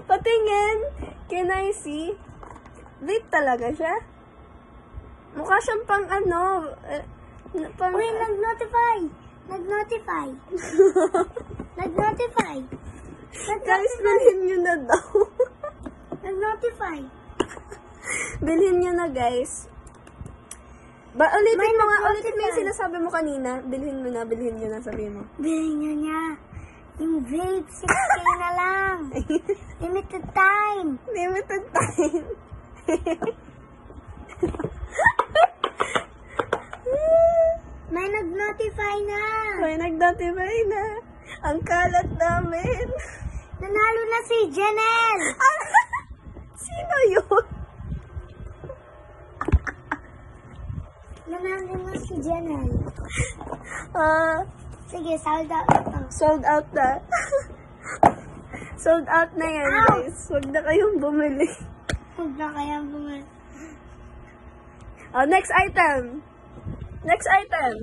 Patingin. Can I see? Vape talaga siya? Mukha siyang pang ano. Pang... Uy, nag-notify. Nag-notify. Nag-notify. Guys, bilhin nyo na daw. Nag-notify. Bilhin nyo na, guys. Ulitin May mo nga, nag-notify. ulitin mo yung sinasabi mo kanina. Bilhin mo na, bilhin nyo na, sabihin mo. Bilhin nyo niya. Yung vape, 6K na lang. Limited time. Limited time. May nag-notify na. May nag-notify na. Ang kalat namin. Nanalo na si Janel. Sino yun? Nanalo na si Janel. Sige, sold out na to. Sold out na. Sold out na yan, Ow! guys. Huwag na kayong bumili. Huwag na kaya bumalik. Next item. Next item.